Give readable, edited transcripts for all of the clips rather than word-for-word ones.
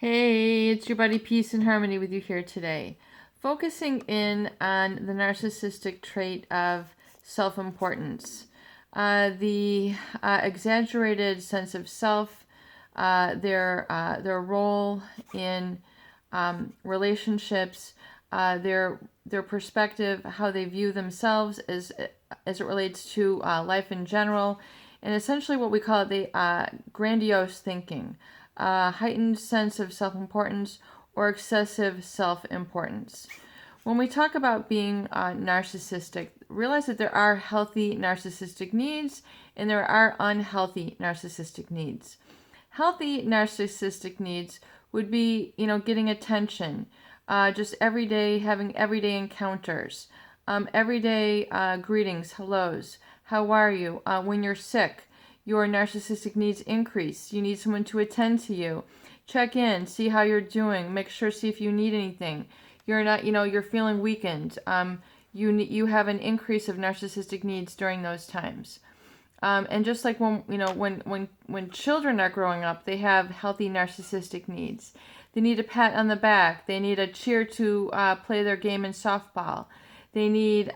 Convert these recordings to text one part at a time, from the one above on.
Hey, it's your buddy Peace and Harmony with you here today. Focusing in on the narcissistic trait of self-importance. The exaggerated sense of self, their role in relationships, their perspective, how they view themselves as it relates to life in general, and essentially what we call the grandiose thinking. Heightened sense of self-importance or excessive self-importance. When we talk about being narcissistic, realize that there are healthy narcissistic needs and there are unhealthy narcissistic needs. Healthy narcissistic needs would be, getting attention, just every day, having everyday encounters, everyday greetings, hellos, how are you? When you're sick, your narcissistic needs increase. You need someone to attend to you. Check in, see how you're doing, see if you need anything. You're not, you're feeling weakened. You have an increase of narcissistic needs during those times. And just like when children are growing up, they have healthy narcissistic needs. They need a pat on the back. They need a cheer to play their game in softball. They need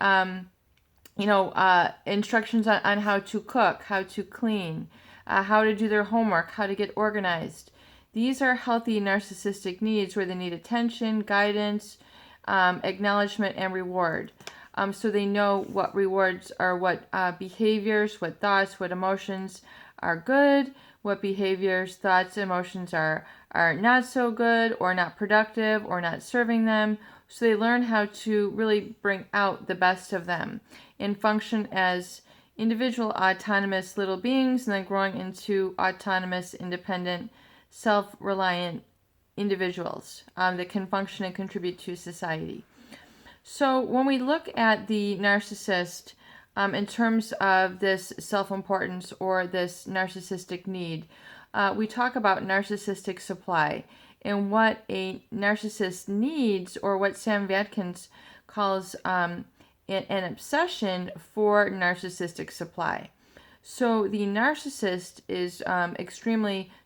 instructions on how to cook, how to clean, how to do their homework, how to get organized. These are healthy narcissistic needs where they need attention, guidance, acknowledgement, and reward. So they know what rewards are, what behaviors, what thoughts, what emotions are good, what behaviors, thoughts, emotions are not so good or not productive or not serving them. So they learn how to really bring out the best of them and function as individual autonomous little beings and then growing into autonomous, independent, self-reliant individuals that can function and contribute to society. So when we look at the narcissist in terms of this self-importance or this narcissistic need, we talk about narcissistic supply and what a narcissist needs, or what Sam Watkins calls an obsession for narcissistic supply. So the narcissist is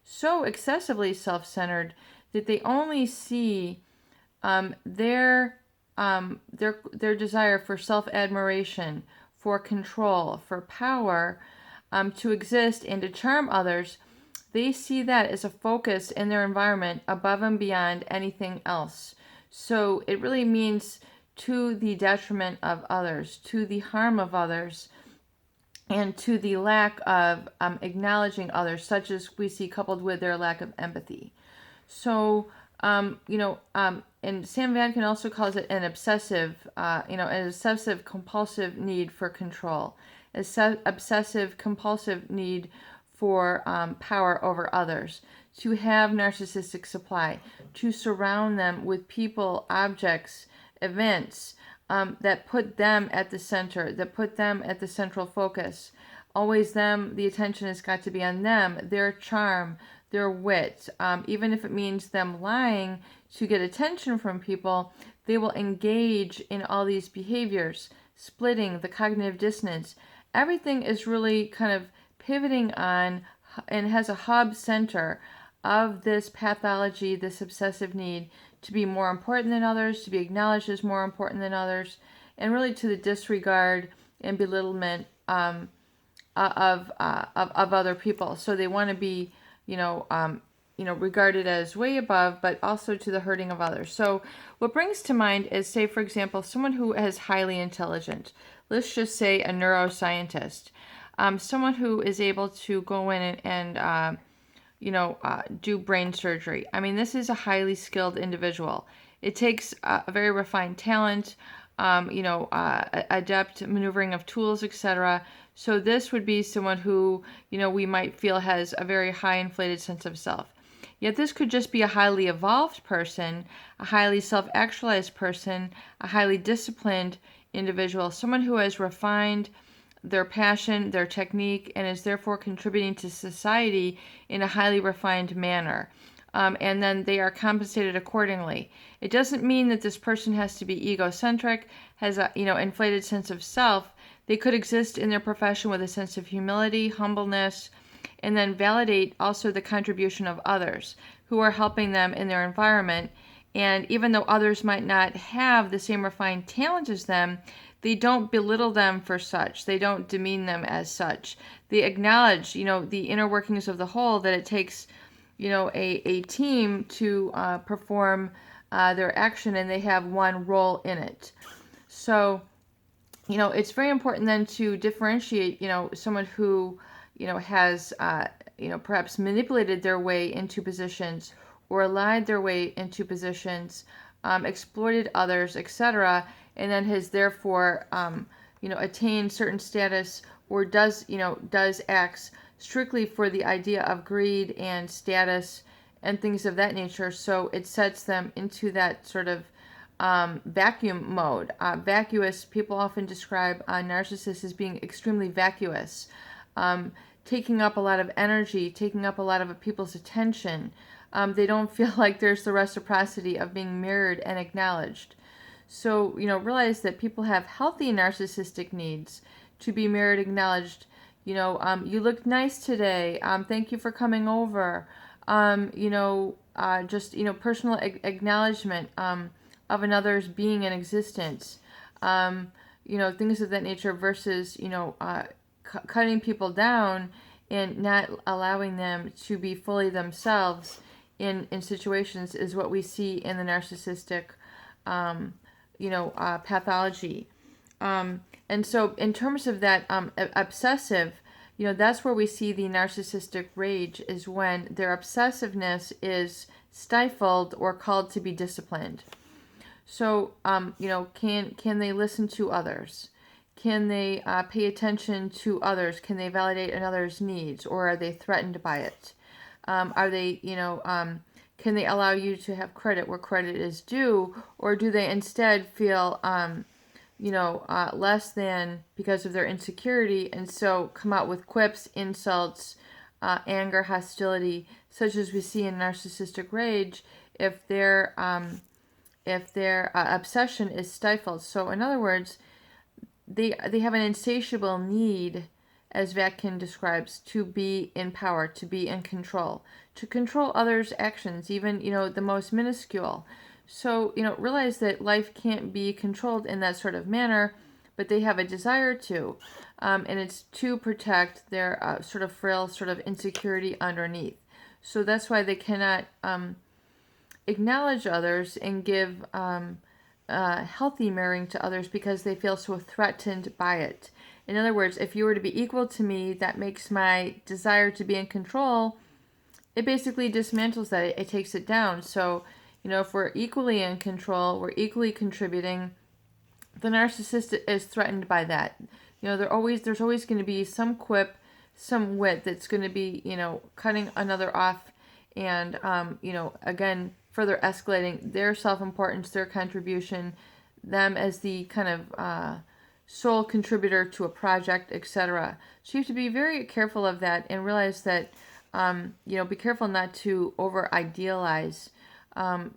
so excessively self-centered that they only see their desire for self-admiration, for control, for power, to exist and to charm others. They see that as a focus in their environment above and beyond anything else. So it really means to the detriment of others, to the harm of others, and to the lack of acknowledging others, such as we see coupled with their lack of empathy. So, and Sam Watkins also calls it an obsessive compulsive need for control, obsessive compulsive need for power over others, to have narcissistic supply, to surround them with people, objects, events that put them at the center, that put them at the central focus. Always them, the attention has got to be on them, their charm, their wit. Even if it means them lying to get attention from people, they will engage in all these behaviors, splitting, the cognitive dissonance. Everything is really kind of pivoting on and has a hub center of this pathology, this obsessive need to be more important than others, to be acknowledged as more important than others, and really to the disregard and belittlement of other people. So they want to be, regarded as way above, but also to the hurting of others. So what brings to mind is, say, for example, someone who is highly intelligent. Let's just say a neuroscientist. Someone who is able to go in and do brain surgery. I mean, this is a highly skilled individual. It takes a very refined talent, adept maneuvering of tools, etc. So this would be someone who, we might feel has a very high inflated sense of self. Yet this could just be a highly evolved person, a highly self-actualized person, a highly disciplined individual, someone who has refined their passion, their technique, and is therefore contributing to society in a highly refined manner. And then they are compensated accordingly. It doesn't mean that this person has to be egocentric, has a inflated sense of self. They could exist in their profession with a sense of humility, humbleness, and then validate also the contribution of others. who are helping them in their environment. And even though others might not have the same refined talent as them, they don't belittle them for such. They don't demean them as such. They acknowledge, the inner workings of the whole, that it takes, a team to perform their action, and they have one role in it. So, it's very important then to differentiate, someone who, has, perhaps manipulated their way into positions or lied their way into positions, exploited others, etc., and then has therefore, attained certain status, or does acts strictly for the idea of greed and status and things of that nature. So it sets them into that sort of vacuum mode. Vacuous, people often describe narcissists as being extremely vacuous, taking up a lot of energy, taking up a lot of people's attention. They don't feel like there's the reciprocity of being mirrored and acknowledged. So, realize that people have healthy narcissistic needs to be mirrored, acknowledged. You look nice today. Thank you for coming over. Just, personal acknowledgement of another's being and existence. Things of that nature versus, cutting people down and not allowing them to be fully themselves in situations is what we see in the narcissistic, pathology. And so in terms of that obsessive, that's where we see the narcissistic rage, is when their obsessiveness is stifled or called to be disciplined. So, can they listen to others? Can they pay attention to others? Can they validate another's needs, or are they threatened by it? Are they, can they allow you to have credit where credit is due, or do they instead feel, less than because of their insecurity, and so come out with quips, insults, anger, hostility, such as we see in narcissistic rage, if their obsession is stifled. So in other words, they have an insatiable need, as Vatkin describes, to be in power, to be in control, to control others' actions, even, the most minuscule. So, realize that life can't be controlled in that sort of manner, but they have a desire to, and it's to protect their sort of frail sort of insecurity underneath. So that's why they cannot acknowledge others and give healthy mirroring to others, because they feel so threatened by it. In other words, if you were to be equal to me, that makes my desire to be in control, it basically dismantles that. It takes it down. So, if we're equally in control, we're equally contributing, the narcissist is threatened by that. There's always going to be some quip, some wit that's going to be, cutting another off and, again, further escalating their self-importance, their contribution, them as the kind of sole contributor to a project, etc. So you have to be very careful of that and realize that, be careful not to over-idealize,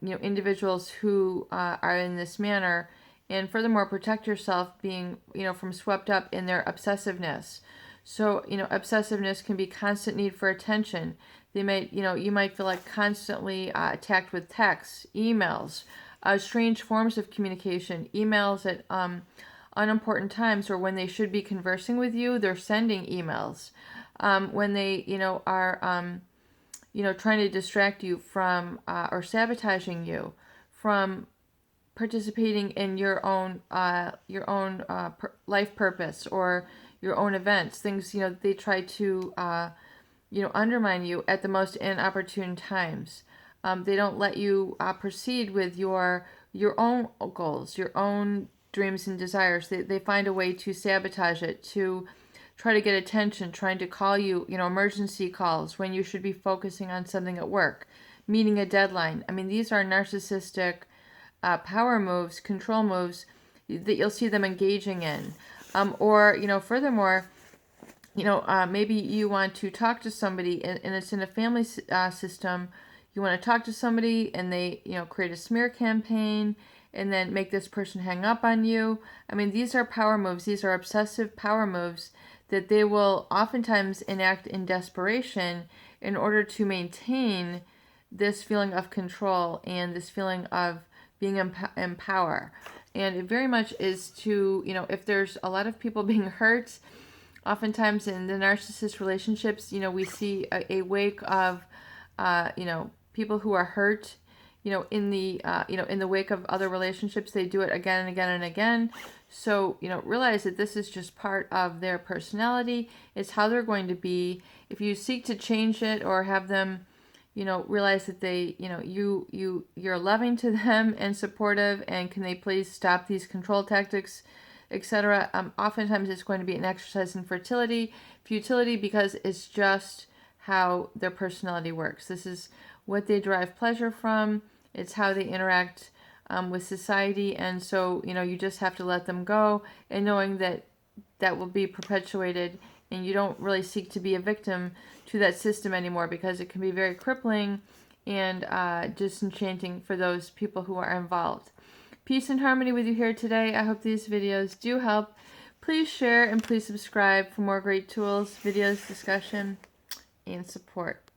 individuals who are in this manner, and furthermore, protect yourself being, from swept up in their obsessiveness. So, obsessiveness can be constant need for attention. They might, you might feel like constantly attacked with texts, emails, strange forms of communication, emails at unimportant times, or when they should be conversing with you, they're sending emails. When they, are, trying to distract you from, or sabotaging you from participating in your own life purpose or your own events, things, they try to, undermine you at the most inopportune times. They don't let you proceed with your own goals, your own dreams and desires. They find a way to sabotage it, to try to get attention, trying to call you, emergency calls when you should be focusing on something at work, meeting a deadline. I mean, these are narcissistic power moves, control moves that you'll see them engaging in. Or, furthermore, maybe you want to talk to somebody and it's in a family system. You want to talk to somebody and they, create a smear campaign and then make this person hang up on you. I mean, these are power moves. These are obsessive power moves that they will oftentimes enact in desperation in order to maintain this feeling of control and this feeling of being in power. And it very much is to, if there's a lot of people being hurt, oftentimes in the narcissist relationships, we see a wake of, people who are hurt, in the wake of other relationships. They do it again and again and again. So, realize that this is just part of their personality. It's how they're going to be. If you seek to change it or have them, realize that they, you're loving to them and supportive, and can they please stop these control tactics, etc. Oftentimes it's going to be an exercise in futility, because it's just how their personality works. This is what they derive pleasure from. It's how they interact with society. And so, you just have to let them go, and knowing that that will be perpetuated, and you don't really seek to be a victim to that system anymore, because it can be very crippling and disenchanting for those people who are involved. Peace and harmony with you here today. I hope these videos do help. Please share and please subscribe for more great tools, videos, discussion, and support.